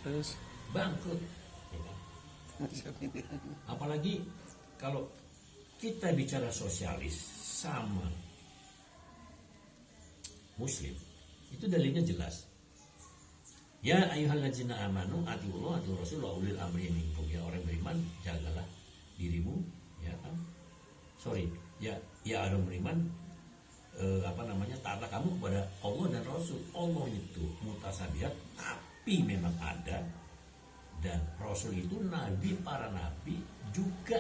terus bangkrut. Ya kan? Apalagi kalau kita bicara sosialis sama Muslim, itu dalilnya jelas. Ya ayyuhalladzina amanu atiullah atiur rasul wa ulil amri minkum. Ya orang beriman, jagalah dirimu, ya kan? Ya orang beriman, taatlah kamu kepada Allah dan Rasul. Allah itu mutasabihat, tapi memang ada, dan Rasul itu nabi, para nabi juga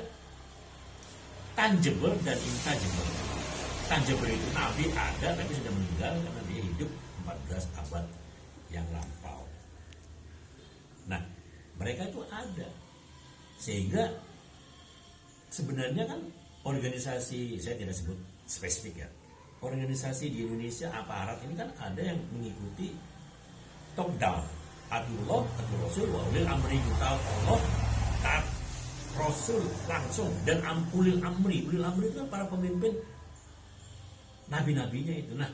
tangible dan intangible. Tangible itu nabi ada tapi sudah meninggal karena dia hidup 14 abad yang lampau. Nah, mereka itu ada. Sehingga sebenarnya kan organisasi, saya tidak sebut spesifik ya, organisasi di Indonesia aparat ini kan ada yang mengikuti top down, atiullah atiur rasul wa ulil amri, taat Allah taat Rasul langsung, dan ulil amri itu kan para pemimpin nabi-nabinya itu. Nah,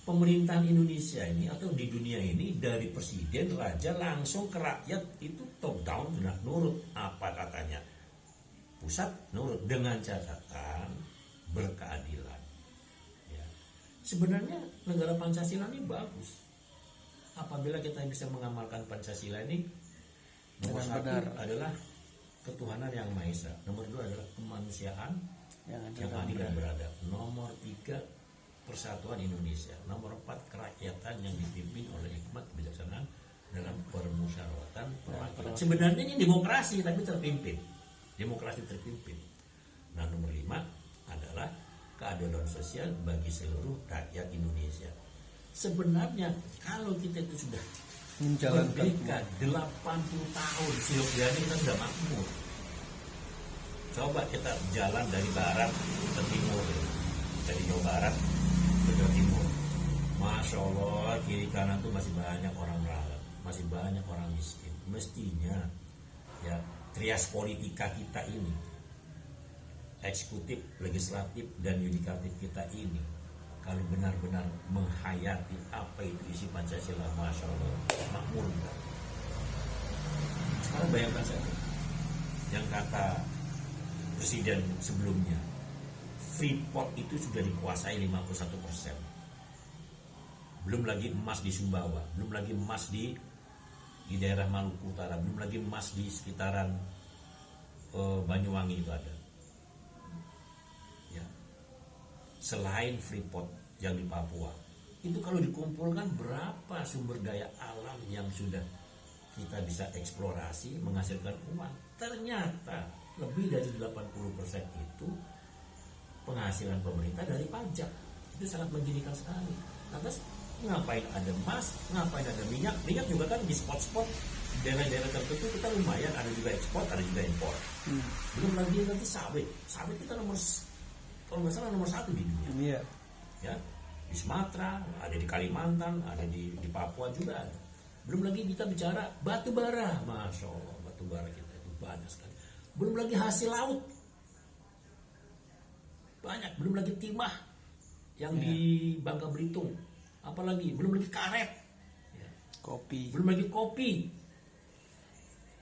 pemerintahan Indonesia ini atau di dunia ini dari presiden, raja langsung ke rakyat itu top down, sudah nurut apa katanya pusat, nurut dengan catatan berkeadilan. Ya. Sebenarnya negara Pancasila ini bagus apabila kita bisa mengamalkan Pancasila ini. Nomor satu adalah ketuhanan yang Maha Esa. Nomor dua adalah kemanusiaan yang adil dan beradab. Nomor tiga, persatuan Indonesia. Nomor 4, kerakyatan yang dipimpin oleh hikmat kebijaksanaan dalam permusyawaratan perwakilan. Sebenarnya ini demokrasi tapi terpimpin. Demokrasi terpimpin. Nah, nomor 5 adalah keadilan sosial bagi seluruh rakyat Indonesia. Sebenarnya kalau kita itu sudah menjalankan 80 tahun siogianya kita sudah makmur. Coba kita jalan dari barat ke timur, dari Jawa Barat ke Jawa Timur. Masya Allah, kiri kanan tuh masih banyak orang melarat, masih banyak orang miskin. Mestinya ya trias politika kita ini, eksekutif, legislatif, dan yudikatif kita ini, kalau benar-benar menghayati apa itu isi Pancasila, Masya Allah, makmur kita. Sekarang bayangkan saja yang kata presiden sebelumnya, Freeport itu sudah dikuasai 51%. Belum lagi emas di Sumbawa, belum lagi emas di daerah Maluku Utara, belum lagi emas di sekitaran Banyuwangi itu ada. Ya. Selain Freeport yang di Papua, itu kalau dikumpulkan berapa sumber daya alam yang sudah kita bisa eksplorasi menghasilkan uang. Ternyata lebih dari 80% itu penghasilan pemerintah dari pajak. Itu sangat menjadikan sekali. Lantas ngapain ada emas, ngapain ada minyak? Minyak juga kan di spot-spot daerah-daerah tertentu kita lumayan, ada juga ekspor, ada juga impor. Belum lagi nanti sawit kita kalau nggak salah nomor 1 di dunia. Iya. Ya, di Sumatera, ada di Kalimantan, ada di Papua juga ada. Belum lagi kita bicara batu bara, Masya Allah, batu bara kita itu banyak sekali. Belum lagi hasil laut, banyak. Belum lagi timah yang di Bangka Belitung, apalagi belum lagi karet, kopi, belum lagi kopi,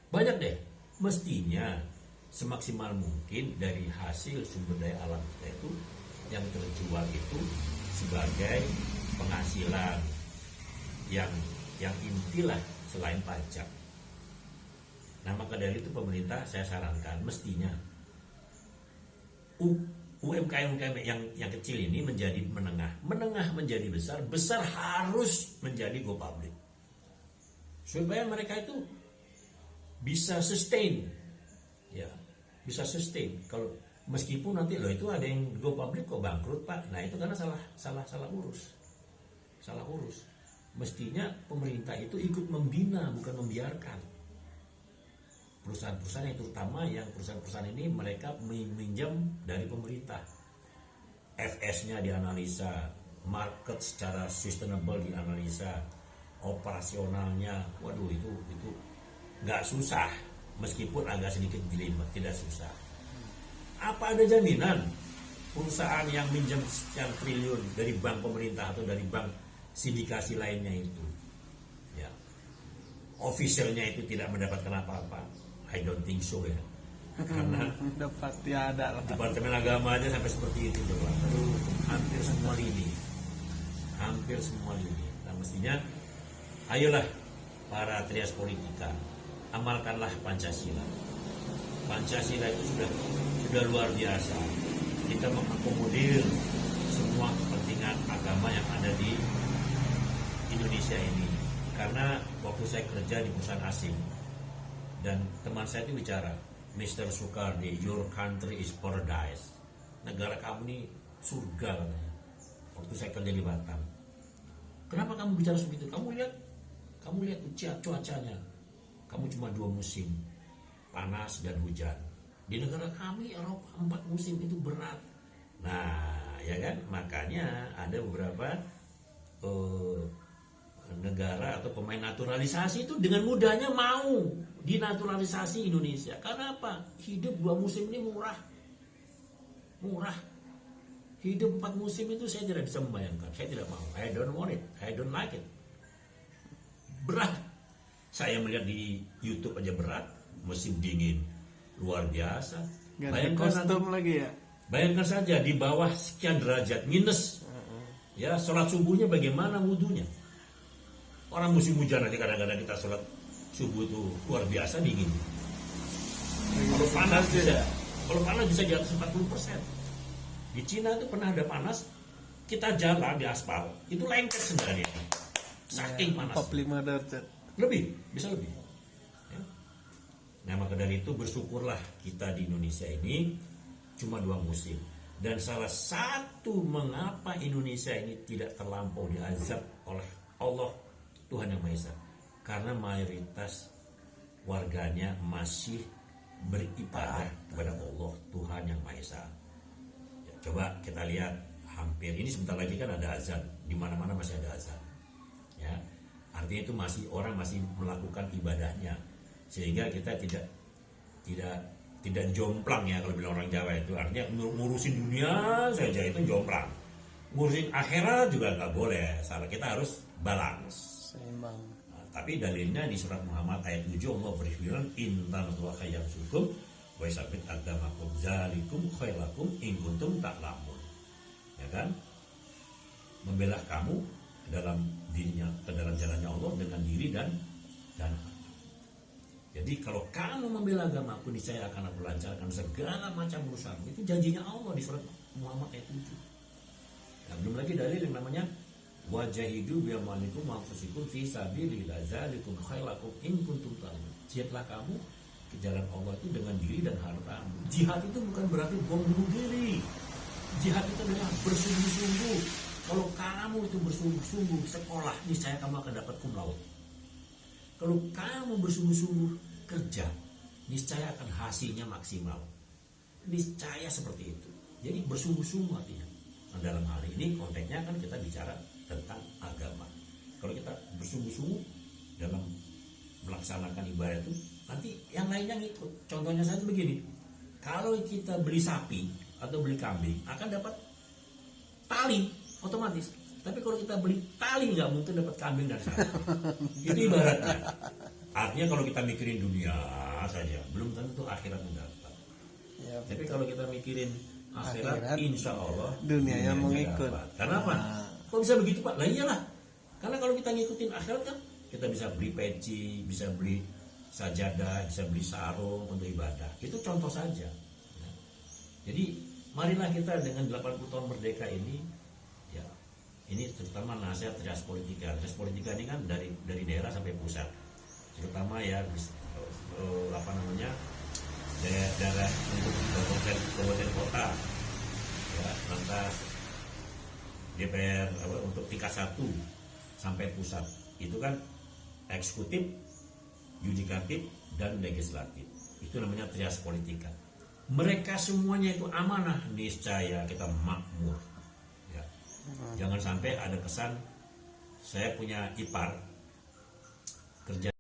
banyak deh. Mestinya semaksimal mungkin dari hasil sumber daya alam kita itu yang terjual itu sebagai penghasilan yang intilah selain pajak. Nah, maka dari itu pemerintah saya sarankan mestinya UMKM yang kecil ini menjadi menengah menjadi besar harus menjadi go public supaya mereka itu bisa sustain, ya bisa sustain. Kalau meskipun nanti loh itu ada yang go public kok bangkrut Pak, nah itu karena salah urus. Mestinya pemerintah itu ikut membina bukan membiarkan perusahaan-perusahaan yang terutama yang perusahaan-perusahaan ini mereka minjam dari pemerintah. FS-nya dianalisa, market secara sustainable dianalisa, operasionalnya, waduh itu nggak susah, meskipun agak sedikit jelimet, tidak susah. Apa ada jaminan perusahaan yang minjam sekian triliun dari bank pemerintah atau dari bank sindikasi lainnya itu, ya officialnya itu tidak mendapatkan apa-apa. I don't think so ya. Karena dapat tiada lah. Departemen Agama aja sampai seperti itu coba. Aduh, hampir semua lini. Nah, mestinya ayolah para trias politika, amalkanlah Pancasila. Pancasila itu sudah luar biasa. Kita mengakomodir semua kepentingan agama yang ada di Indonesia ini. Karena waktu saya kerja di perusahaan asing dan teman saya itu bicara, Mr. Soekardi, your country is paradise. Negara kamu ini surga katanya. Waktu saya kerja di Batam. Kenapa kamu bicara seperti itu? Kamu lihat cuacanya. Kamu cuma 2 musim, panas dan hujan. Di negara kami Eropa 4 musim itu berat. Nah, ya kan? Makanya ada beberapa negara atau pemain naturalisasi itu dengan mudahnya mau dinaturalisasi Indonesia. Karena apa? Hidup 2 musim ini murah. Hidup 4 musim itu saya tidak bisa membayangkan. Saya tidak mau. I don't want it. I don't like it. Berat. Saya melihat di YouTube aja berat. Musim dingin luar biasa. Ganti kostum lagi ya. Bayangkan saja di bawah sekian derajat minus. Ya, sholat subuhnya bagaimana wudunya? Orang musim hujan aja kadang-kadang kita sholat subuh itu luar biasa dingin. Kalau panas bisa di atas 40%. Di Cina itu pernah ada panas, kita jalan di aspal, itu lengket sebenarnya. Saking panas. 45 derajat. Bisa lebih. Ya. Nah, maka dari itu bersyukurlah kita di Indonesia ini cuma 2 musim. Dan salah satu mengapa Indonesia ini tidak terlampau diazab oleh Allah Tuhan Yang Maha Esa, karena mayoritas warganya masih beribadah kepada Allah Tuhan Yang Maha Esa. Ya, coba kita lihat, hampir ini sebentar lagi kan ada azan, di mana-mana masih ada azan. Ya, artinya itu orang masih melakukan ibadahnya, sehingga kita tidak jomplang ya, kalau bilang orang Jawa itu artinya ngurusin dunia saja itu jomplang, ngurusin akhirat juga nggak boleh, salah. Kita harus balance, seimbang. Nah, tapi dalilnya di surat Muhammad ayat 7 Allah berfirman, intan wa khayyamsukum wa isabit agamakum zalikum khailakum in kuntum ta'lamun. Ya kan, membela kamu ke dalam dirinya, ke dalam jalannya Allah dengan diri dan jadi kalau kamu membela agamaku, niscaya akan aku lancarkan segala macam urusanmu. Itu janjinya Allah di surat Muhammad ayat 7. Nah, belum lagi dalil yang namanya wajahidu biamalikum wa anfusikum fi sabilillah zalikum khailakum in kuntum ta'lamun. Jihadlah kamu ke jalan Allah itu dengan diri dan hartamu. Jihad itu bukan berarti bom bunuh diri. Jihad itu adalah bersungguh-sungguh. Kalau kamu itu bersungguh-sungguh sekolah, niscaya kamu akan dapat cum laude. Kalau kamu bersungguh-sungguh kerja, niscaya akan hasilnya maksimal. Niscaya seperti itu. Jadi bersungguh-sungguh artinya. Nah, dalam hal ini konteksnya kan kita bicara tentang agama. Kalau kita bersungguh-sungguh dalam melaksanakan ibadah itu, nanti yang lainnya ngikut. Contohnya saja begini. Kalau kita beli sapi atau beli kambing, akan dapat tali otomatis. Tapi kalau kita beli tali, nggak mungkin dapat kambing dan sapi. Itu ibaratnya. Artinya kalau kita mikirin dunia saja, belum tentu akhirat mendapat. Ya, tapi kalau kita mikirin akhirat, insya Allah dunianya mengikut. Karena apa? Kok bisa begitu Pak? Lah iyalah. Karena kalau kita ngikutin akhirat kan, kita bisa beli peci, bisa beli sajadah, bisa beli sarung untuk ibadah. Itu contoh saja. Jadi marilah kita dengan 80 tahun merdeka ini, ya, ini terutama nasihat trias politika. Trias politika ini kan dari daerah sampai pusat, terutama ya daerah untuk kabupaten kota, ya, lantas DPR untuk tingkat 1 sampai pusat itu kan eksekutif, yudikatif dan legislatif. Itu namanya trias politika. Mereka semuanya itu amanah, niscaya kita makmur. Ya. Jangan sampai ada kesan saya punya ipar kerja